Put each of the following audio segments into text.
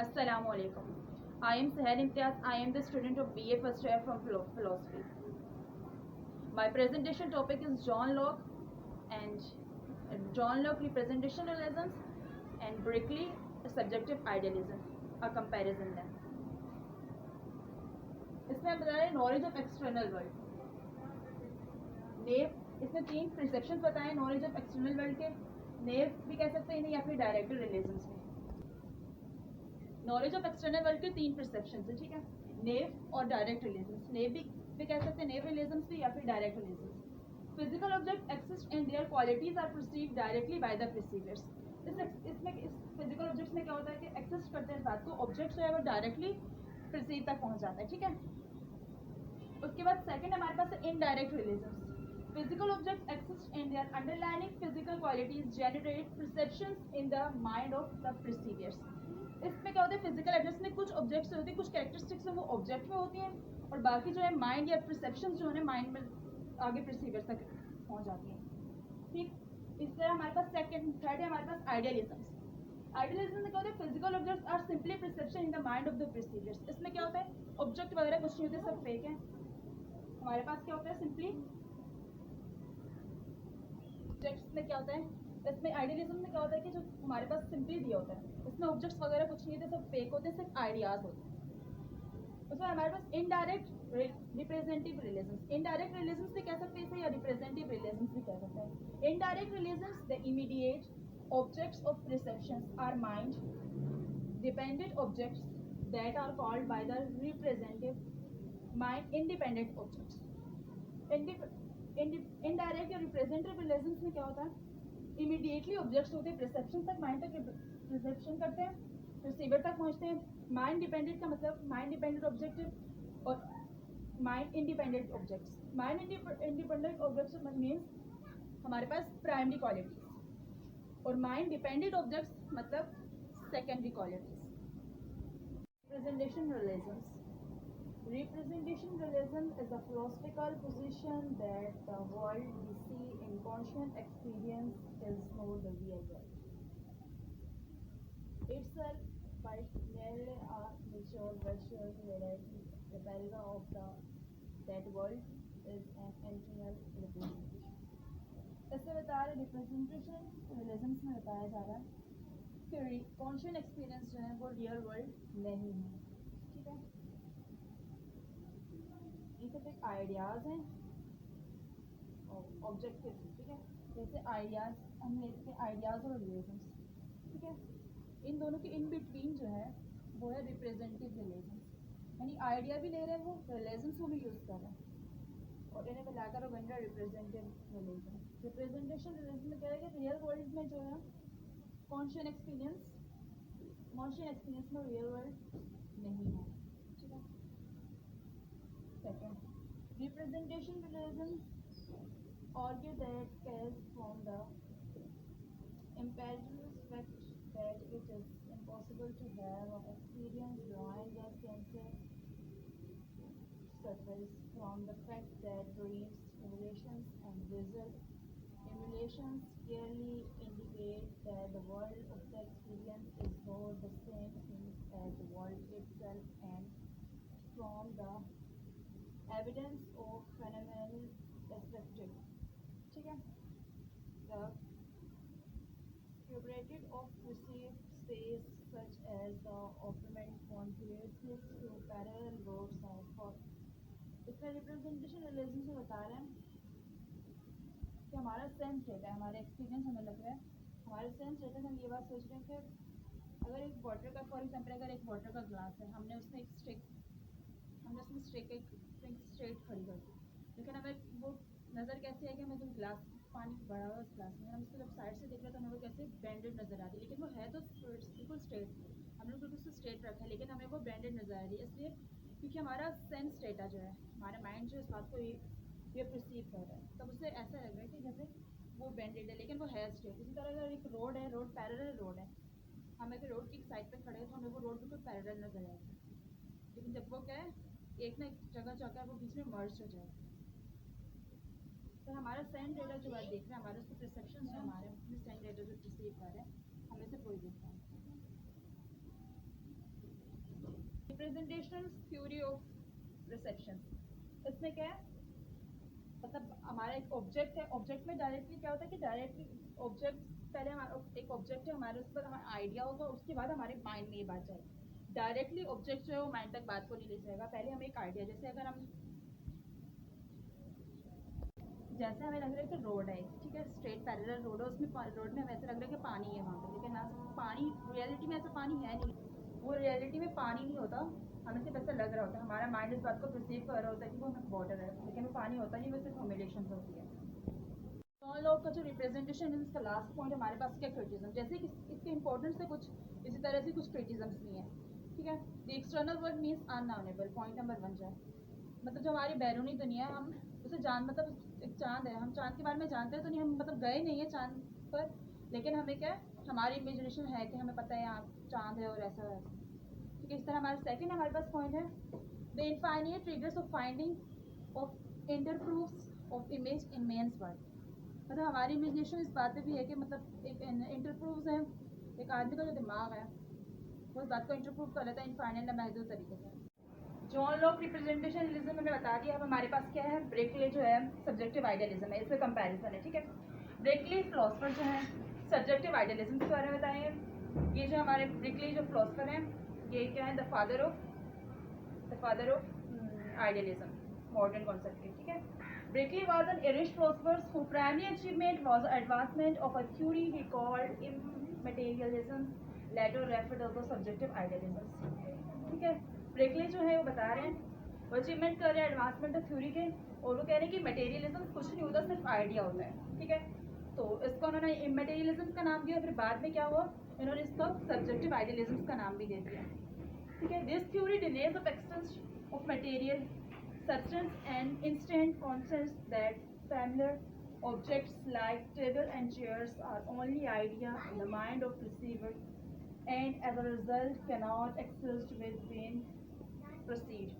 Assalamualaikum. I am Sahel Imtiaz. I am the student of BA first year from philosophy. My presentation topic is John Locke and John Locke representationalism and Berkeley subjective idealism. A comparison then. इसमें हम बता रहे हैं knowledge of external world. नेव इसमें तीन perceptions बताए knowledge of external world के। नेव भी कह सकते हैं इन्हें या फिर डायरेक्ट रिलेशंस में। नॉलेज ऑफ एक्सटर्नल वर्ल्ड के तीन परसेप्शंस हैं, ठीक है। नेव और डायरेक्ट रिलेशंस। नेव भी कह सकते हैं, नेव रिलेशंस भी या फिर direct relations. Physical object exist and their qualities are perceived directly by the perceivers. इसमें इस फिजिकल ऑब्जेक्ट्स में क्या होता है कि एक्सिस्ट करते हैं बात को, ऑब्जेक्ट जो है वो डायरेक्टली परसीव तक पहुंच जाता है, ठीक है। उसके बाद सेकंड हमारे पास है indirect relations. Physical objects exist and their underlying physical qualities generate perceptions in the mind of the perceivers. इसमें क्या होता है, फिजिकल ऑब्जेक्ट्स में कुछ ऑब्जेक्ट्स होती हैं, कुछ कैरेक्टरिस्टिक्स वो ऑब्जेक्ट में होती हैं और बाकी जो है माइंड या परसेप्शंस जो है माइंड में आगे परसीवर्स तक पहुंच जाती हैं, ठीक। इस तरह हमारे पास सेकंड थर्ड है हमारे पास आइडियलिज्म। आइडियलिज्म में क्या होता है, physical objects are simply perception in the mind of the perceivers. इसमें क्या होता है, ऑब्जेक्ट वगैरह कुछ नहीं होते, सब फेक है। हमारे पास क्या होता है, सिंपली ऑब्जेक्ट्स में क्या होता है, इसमें आइडियलिज्म में क्या होता है कि जो हमारे पास सिंपली दिया होता है, इसमें ऑब्जेक्ट्स वगैरह कुछ नहीं होते, सब फेक होते हैं, सिर्फ आइडियाज होते हैं। उसमें हमारे पास indirect representative relations. Indirect relations भी कह सकते हैं इसे या रिप्रेजेंटेटिव रिलेशंस भी कह सकते हैं। Indirect relations the immediate objects of perceptions are mind dependent objects that are called by the representative mind independent objects। Indirect या रिप्रेजेंटेटिव रिलेशंस में क्या होता है, इमीडिएटली ऑब्जेक्ट्स होते हैं, परसेप्शन तक माइंड तक परसेप्शन करते हैं, रिसीवर तक पहुंचते हैं। माइंड डिपेंडेंट का मतलब माइंड डिपेंडेंट ऑब्जेक्टिव और mind independent objects. Mind independent objects means हमारे पास प्राइमरी क्वालिटीज और माइंड डिपेंडेंट ऑब्जेक्ट्स मतलब secondary qualities. Representation relations. Representation realism is a philosophical position that the world we see in conscious experience is not the real world itself, but merely a mature virtual reality. The replica of that world is an internal representation. इससे बता रहे representation relations में बताया जा रहा है कि conscious experience जो है वो रियल वर्ल्ड नहीं है, ठीक है। ये सब एक आइडियाज हैं ऑब्जेक्टिव, ठीक है। जैसे आइडियाज हम ले सकते हैं, आइडियाज और रिलेशंस, ठीक है। इन दोनों के इन बिटवीन जो है वो है रिप्रेजेंटेटिव रिलेशंस, यानी आइडिया भी ले रहे हैं वो, रिलेशंस को भी यूज़ कर रहे हैं और इन्हें मिलाकर वो बन रहा है रिप्रेजेंटेटिव रिलेशन। रिप्रेजेंटेशन रिलेशन में क्या है कि रियल वर्ल्ड में जो है कॉन्शियस एक्सपीरियंस में रियल वर्ल्ड नहीं है, ठीक है। Second, representation realism argue that case from the empirical fact that it is impossible to have an experience drawing the senses suffice from the fact that dreams, simulations, and visual emulations clearly indicate that the world of the experience is not the same thing as the world itself, and from the evidence of phenomenal perspective, ठीक है। The curated of perceived space such as the operament contributes to parallel roads and thought। इसका representation relation से बता रहे हैं कि हमारा sense data है, हमारा एक्सपीरियंस हमें लग रहा है, हमारे सेंस डेटा से हम ये बात सोच रहे हैं कि अगर एक वाटर का फॉर एग्जाम्पल अगर एक वाटर का ग्लास है, हमने उसमें स्ट्रेट खड़ी कर दी, लेकिन हमें वो नज़र कैसे है कि हमें जो ग्लास पानी भरा हुआ उस ग्लास में हम उसको जब साइड से देख रहे हैं तो हमें वो कैसे बैंडेड नज़र आ रही है, लेकिन वो है तो बिल्कुल स्ट्रेट, हमने बिल्कुल उसको स्ट्रेट रखा है लेकिन हमें वो बैंडेड नज़र आ रही है, इसलिए क्योंकि हमारा सेंस डेटा जो है, हमारा माइंड जो इस बात को ये परसीव कर रहा है, तब उसे ऐसा लग रहा है कि जैसे वो बैंडेड है लेकिन वो है स्ट्रेट। इसी तरह अगर एक रोड है, रोड पैरेलल रोड है, हम अगर रोड की साइड पर खड़े हैं तो हमें वो रोड बिल्कुल पैरेलल नज़र आएगी, लेकिन जब वो क्या है एक ना एक जगह जाकर वो बीच में मर्ज हो जाएगा। तो हमारा सेंस डेटा जो बात देख रहे हैं, हमारे उसके परसेप्शन जो हमारे सेंस डेटा जो परसीव कर रहे हैं, हमें से कोई देखता है। Representation theory of reception. इसमें क्या है, मतलब हमारा एक ऑब्जेक्ट है, ऑब्जेक्ट में डायरेक्टली क्या होता है कि डायरेक्टली ऑब्जेक्ट, पहले हमारा एक ऑब्जेक्ट है, हमारे उस पर हमारा आइडिया होगा, उसके बाद हमारे माइंड में ये बात जाएगी। डायरेक्टली ऑब्जेक्ट जो है वो माइंड तक बात को नहीं ले जाएगा, पहले हमें एक आइडिया, जैसे अगर हम, जैसे हमें लग रहा है कि रोड है, ठीक है, स्ट्रेट पैरेलल रोड है, उसमें रोड में हमें ऐसा लग रहा है कि पानी है वहाँ पर, लेकिन ना पानी रियलिटी में ऐसा पानी है नहीं, वो रियलिटी में पानी नहीं होता, हमें सिर्फ ऐसा लग रहा होता है, हमारा माइंड इस बात को परसीव कर रहा होता है कि वो हमें वाटर है, लेकिन वो पानी होता नहीं, वो सिर्फ फॉर्मुलेशन होती है। जॉन लॉक का जो रिप्रेजेंटेशन है, इसका लास्ट पॉइंट हमारे पास क्या, क्रिटिसिज्म। जैसे कि इसके इंपॉर्टेंस है कुछ, इसी तरह से कुछ क्रिटिसिम्स भी हैं, ठीक है। The external world means unknowable, point number 1 जाए, मतलब जो हमारी बैरूनी दुनिया है, हम उसे जान, मतलब एक चांद है, हम चांद के बारे में जानते हैं तो नहीं, हम मतलब गए नहीं है चांद पर, लेकिन हमें क्या, हमारी इमेजिनेशन है कि हमें पता है यहाँ चांद है और ऐसा है, ठीक है। इस तरह हमारा सेकंड हमारे पास पॉइंट है, the infinite triggers of finding of interproofs of image in men's world, मतलब हमारी इमेजिनेशन इस बात पे भी है कि मतलब एक इंटरप्रूव्स है, एक आदमी का जो दिमाग है वो इस बात को इंटरप्रूव कर लेता है इनफाइनाइट महदूद तरीके से। जॉन लॉक रिप्रेजेंटेशनलिज्म में बता दिया। अब हमारे पास क्या है, ब्रेकले जो है सब्जेक्टिव आइडियलिज्म है, इसका कंपैरिजन है, ठीक है। ब्रेकले फिलोसफर जो है सब्जेक्टिव आइडियलिज्म के बारे में बताएंगे। ये जो हमारे ब्रेकले जो फिलोसफर हैं, ये क्या है, the father of idealism, modern concept के, ठीक है। Berkeley was an Irish philosopher whose primary achievement was the advancement of a theory he called immaterialism, later referred as subjective idealism, ठीक है। ब्रेकले जो है वो बता रहे हैं, वो अचीवमेंट कर रहे हैं एडवांसमेंट ऑफ थ्योरी के, और वो कह रहे हैं कि मटेरियलिज्म कुछ नहीं होता, सिर्फ आइडिया होता है, ठीक है। तो इसको उन्होंने इमटेरियलिज्म का नाम दिया, फिर बाद में क्या हुआ, इन्होंने इसको सब्जेक्टिव आइडियलिज्म का नाम भी दे दिया, ठीक है। This theory denies of existence of material substance and instant concepts that familiar objects like table and chairs are only idea in the mind of receiver and as a result cannot exist with being proceed।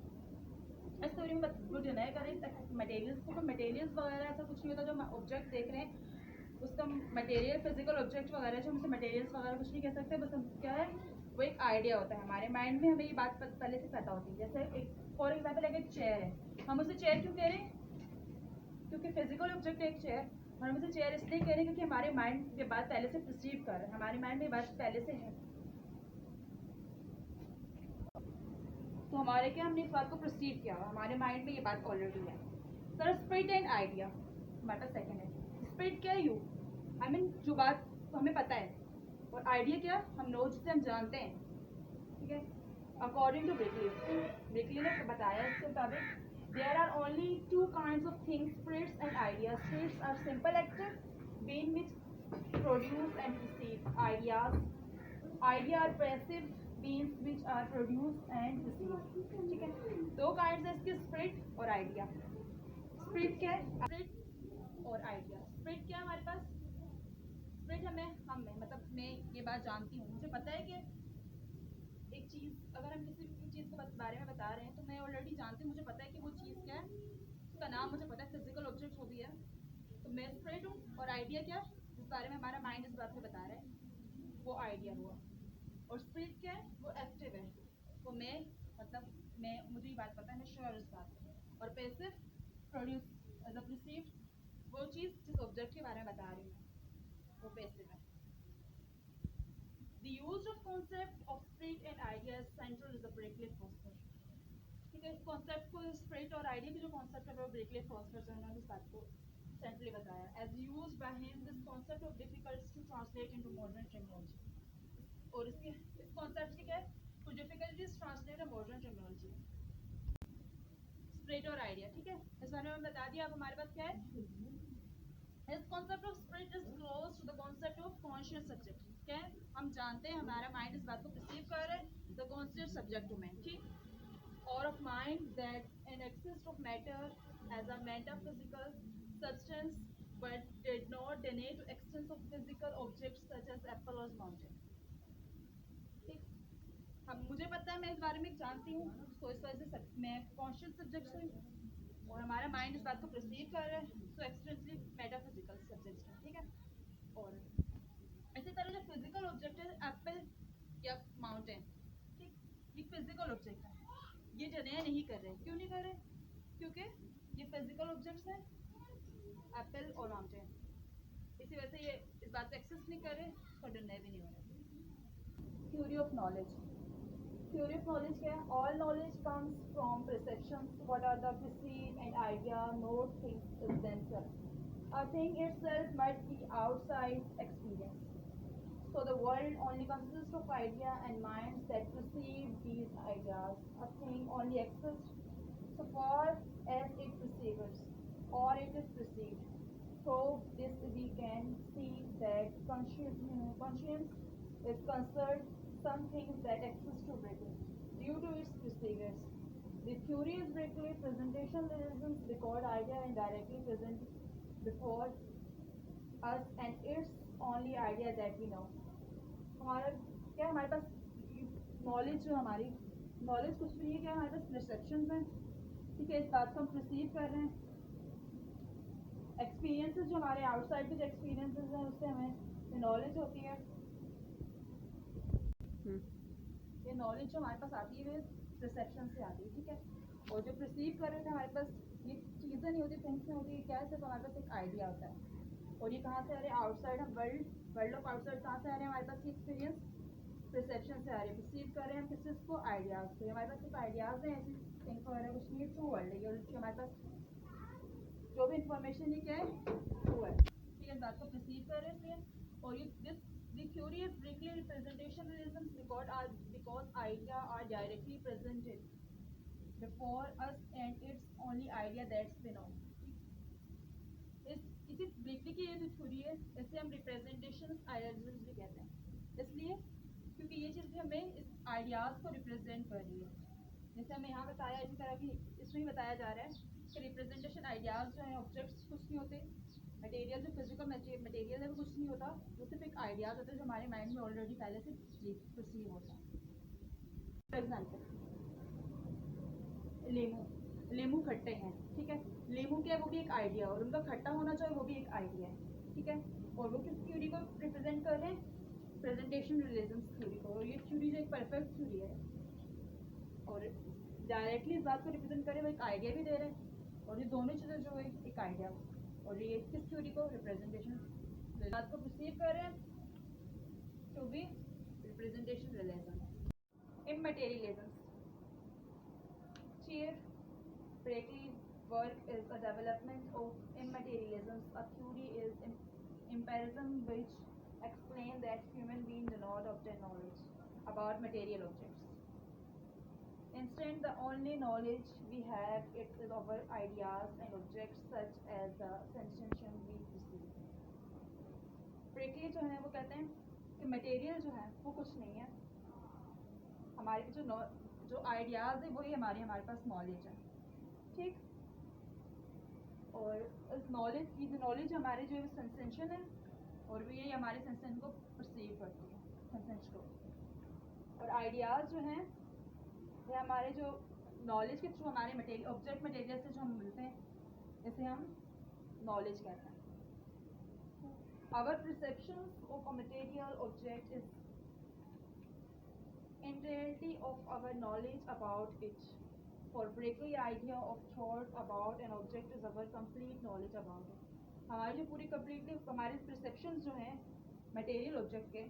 इस theory में वो deny करें materials को, materials वगैरह ऐसा कुछ नहीं होता, जो हम ऑब्जेक्ट देख रहे हैं उसका मटेरियल फिजिकल ऑब्जेक्ट वगैरह जो हमसे मटेरियल्स वगैरह कुछ नहीं कह सकते, बस हम क्या है, वो एक आइडिया होता है हमारे माइंड में, हमें ये बात पहले से पता होती है। जैसे एक फॉर एग्जाम्पल एक चेयर है, हम उसे चेयर क्यों कह रहे हैं, क्योंकि फिजिकल ऑब्जेक्ट है एक चेयर, और हम उसे चेयर इसलिए कह रहे हैं क्योंकि हमारे माइंड ये बात पहले से परसीव कर रहे हैं, हमारे माइंड में ये बात पहले से है, तो हमारे क्या, हमने इस बात को परसीव किया हुआ, हमारे माइंड में ये बात ऑलरेडी है। सर स्पिरिट एंड आइडिया हमारा सेकंड है। स्पिरिट क्या है, यू आई मीन जो बात हमें पता है, और आइडिया क्या, हम लोग जिसे हम जानते हैं, ठीक है। अकॉर्डिंग टू ब्रेकले ने बताया इसके मुताबिक, there are only two kinds of things, spirits and ideas. Spirits are simple actors, being which produce and receive. Idea are passive beings which are produce and receive, ठीक है। दो kinds है इसके, spirit और आइडिया। स्पिरिट क्या है, spirit और idea. Spirit क्या है हमारे पास, स्पिरिट हमें मतलब मैं ये बात जानती हूँ, मुझे पता है कि एक चीज़, अगर हम किसी भी चीज़ के बारे में बता रहे हैं तो मैं ऑलरेडी जानती हूँ, मुझे पता है कि वो चीज़ क्या है, उसका नाम मुझे पता है, फिजिकल ऑब्जेक्ट जो भी है, तो मैं स्पिरिट हूँ। और आइडिया क्या, जिस बारे में हमारा माइंड इस बात में बता रहा है, वो आइडिया हुआ। और स्पिरिट क्या है, वो एक्टिव है, वो मैं मतलब मुझे ये बात पता है, मैं श्योर इस बात पर। और passive produce as a received, वो चीज़ जिस ऑब्जेक्ट के बारे में बता रही हूँ वो पैसिव है। The use of concept of spirit and idea is central to the Berkeley philosophy, ठीक है। इस कॉन्सेप्ट को, स्पिरिट और आइडिया की जो कॉन्सेप्ट है वो ब्रेकले फिलोसफर जो उन्होंने इस बात को सेंट्रली बताया। As use by him this concept of difficult to translate into modern terminology, और इसके इस कॉन्सेप्ट की क्या है, कुछ difficulties translate in modern terminology, spirit और आइडिया, ठीक है। इस बारे में बता दिया। अब हमारे पास क्या है, His concept of spirit is close to the concept of conscious subject, क्या है, हम जानते हैं, हमारा माइंड इस बात को परसीव कर रहा है, the conscious subject to man, ठीक, or of mind that an existence of matter as a metaphysical substance but did not deny to existence of physical objects such as apple or mountain, ठीक। हम मुझे पता है, मैं इस बारे में जानती हूँ, तो इस वजह से मैं कॉन्शियस सब्जेक्ट हूँ, और हमारा माइंड इस बात को परसीव कर रहा है, तो एक्सटेंसिव मेटाफिजिकल सब्जेक्ट है, ठीक है। और इसी तरह जो फिजिकल ऑब्जेक्ट है, एप्पल या माउंटेन, ठीक, ये फिजिकल ऑब्जेक्ट है, ये डिनाई नहीं कर रहे। क्यों नहीं कर रहे? क्योंकि ये फिजिकल ऑब्जेक्ट्स हैं, एप्पल और माउंटेन, इसी वजह से ये इस बात को एक्सेस नहीं कर रहे और डिनाई भी नहीं हो रहा। Theory of knowledge. Theory of knowledge क्या है? All knowledge comes from perceptions. What are the perceived and idea, not things themselves. A thing itself might be outside experience. So the world only consists of idea and minds that perceive these ideas. A thing only exists so far as it perceives or it is perceived. So this we can see that conscience is concerned some things that exist to Berkeley due to its perceivers. The theory is Berkeley presentationalism record idea and directly present before us and it's only idea that we know. हमारा क्या, हमारे पास knowledge जो हमारी knowledge कुछ भी है, क्या हमारे पास परसेप्शंस हैं, ठीक है, इस बात को हम परसीव कर रहे हैं। एक्सपीरियंसेस जो हमारे आउटसाइड के जो एक्सपीरियंसेस हैं उससे हमें नॉलेज होती है। ये नॉलेज जो हमारे पास आती है परसेप्शन से आती है, ठीक है। और जो परसीव कर रहे थे हमारे पास ये चीज़ें नहीं होती, थिंग्स नहीं होती, क्या है, सिर्फ हमारे पास एक आइडिया होता है। और ये कहाँ से आ रहे हैं? आउटसाइड। हम वर्ल्ड ऑफ आउटसाइड कहाँ से आ रहे हैं? हमारे पास ये एक्सपीरियंस परसेप्शन से आ रही है। परसीव कर रहे हैं हम किस चीज़ को? आइडियाज़ से। हमारे पास सिर्फ आइडियाज़ हैं, ऐसी थिंग्स वगैरह कुछ नहीं है। ट्रू वर्ल्ड है ये, जो हमारे पास जो भी इंफॉर्मेशन है क्या है? ट्रू है, ठीक है। इस बात को परसीव कर रहे हैं। और ये this the theory is Berkeley representationalism because idea are directly presented before us and it's only idea that's we know. इसी ब्रेकली की ये जो थ्योरी है इसे हम रिप्रेजेंटेशन आइडियाज भी कहते हैं, इसलिए क्योंकि ये चीज़ हमें इस आइडियाज़ को रिप्रेजेंट कर रही है। जैसे हमें यहाँ बताया, इसी तरह की इसमें ही बताया जा रहा है कि रिप्रेजेंटेशन आइडियाज़ जो है ऑब्जेक्ट्स कुछ नहीं होते, मटेरियल जो फिजिकल मटेरियल है वो कुछ नहीं होता, वो सिर्फ एक आइडियाज़ होता है जो हमारे माइंड में ऑलरेडी पहले से परसीव होता है। फॉर एग्जाम्पल लेमू खट्टे हैं, ठीक है। लेमू क्या है? वो भी एक आइडिया, और उनका खट्टा होना चाहिए वो भी एक आइडिया है, ठीक है। और वो किस थ्योरी को रिप्रेजेंट कर रहे हैं? प्रेजेंटेशन रिलेशंस थ्योरी को। और ये थ्योरी जो एक परफेक्ट थ्योरी है और डायरेक्टली इस बात को रिप्रेजेंट करे, वो एक आइडिया भी दे रहे हैं, और ये दोनों चीज़ें जो है एक आइडिया, और ये किस थ्योरी को? रिप्रेजेंटेशन बात को परसीव कर रहे हैं to be representation relation. Immaterialism. Here, Berkeley's work is a development of immaterialism. A theory is empirism which explains that human beings do not obtain knowledge about material objects. Instead, the only knowledge we have it is our ideas and objects such as the sensation we perceive. Berkeley जो है वो कहते हैं कि material जो है वो कुछ नहीं है, हमारे जो आइडियाज़ है वही हमारे पास नॉलेज है, ठीक। और इस नॉलेज हमारे जो है सेंसेशन है, और वो ये हमारे सेंसेशन को परसीव करती है, सेंसेशन को। और आइडियाज़ जो हैं ये हमारे जो नॉलेज के थ्रू हमारे मटेरियल से जो हम मिलते हैं, इसे हम नॉलेज कहते हैं। Our perception of a material object is entirety of our knowledge about it. For Berkeley, idea of thought about an object is our complete knowledge about it. हमारी जो पूरी कम्प्लीटली हमारे परसेप्शंस जो हैं मटेरियल ऑब्जेक्ट के,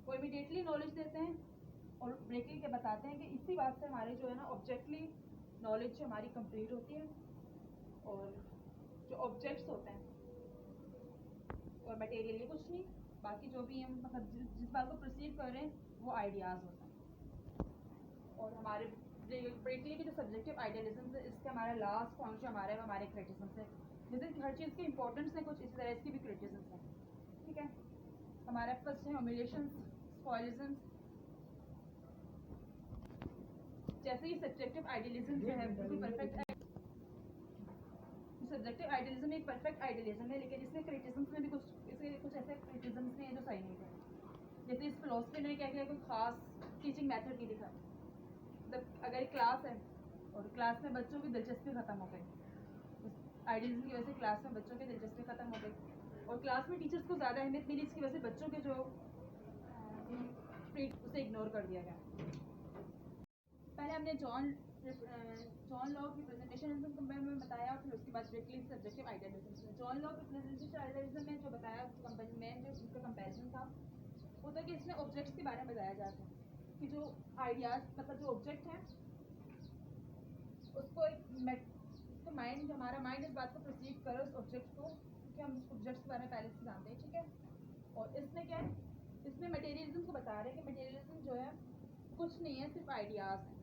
वो immediately knowledge देते हैं, और ब्रेकली के बताते हैं कि इसी बात से हमारे जो है ना ऑब्जेक्टली नॉलेज जो हमारी कंप्लीट होती है, और जो ऑब्जेक्ट्स होते हैं और मटेरियल ये कुछ नहीं, बाकी जो भी हम मतलब जिस बात को परसीव कर रहे हैं वो आइडियाज़ होते हैं। और हमारे ब्रेकली की जो सब्जेक्टिव आइडियलिज्म है, इसका हमारा लास्ट पॉइंट जो हमारा है वो हमारे क्रिटिसिज्म है। जैसे हर चीज़ की इंपॉर्टेंस है कुछ, इसी तरह इसकी भी क्रिटिसिज्म है, ठीक है। हमारे पास है ह्यूमिलिएशंस, स्पॉइलिज्म, जैसे ही सब्जेक्टिव आइडियलिज्म जो है बिल्कुल परफेक्ट, सब्जेक्टिव आइडियलिज्म एक परफेक्ट आइडियलिज्म है, लेकिन इसके क्रिटिसिज्म में भी कुछ ऐसे क्रिटिसिज्म हैं जो सही नहीं थे। जैसे इस फिलोसफी ने क्या किया, कोई खास टीचिंग मेथड नहीं दिखा। मतलब अगर क्लास है और क्लास में बच्चों की दिलचस्पी ख़त्म हो गई, उस आइडियलिज्म की वजह से क्लास में बच्चों की दिलचस्पी ख़त्म हो गई, और क्लास में टीचर्स को ज़्यादा अहमियत मिली, इसकी वजह से बच्चों के जो उसे इग्नोर कर दिया गया। पहले हमने जॉन लॉक रिप्रेजेंटेशनिज्म के बारे में बताया, फिर उसके बाद strictly subjective idealism. John Locke representation idealism में जो बताया में जो उसका कंपैरिजन था वो था कि इसमें ऑब्जेक्ट्स के बारे में बताया जाता है कि जो आइडियाज़ मतलब जो ऑब्जेक्ट हैं उसको तो माइंड हमारा माइंड इस बात को परसीव करे उस ऑब्जेक्ट को कि हम उस ऑब्जेक्ट्स के बारे में पहले से जानते हैं, ठीक है। और इसमें क्या है, इसमें मटेरियलिज्म को बता रहे हैं कि मटेरियलिज्म जो है कुछ नहीं है, सिर्फ आइडियाज़ हैं।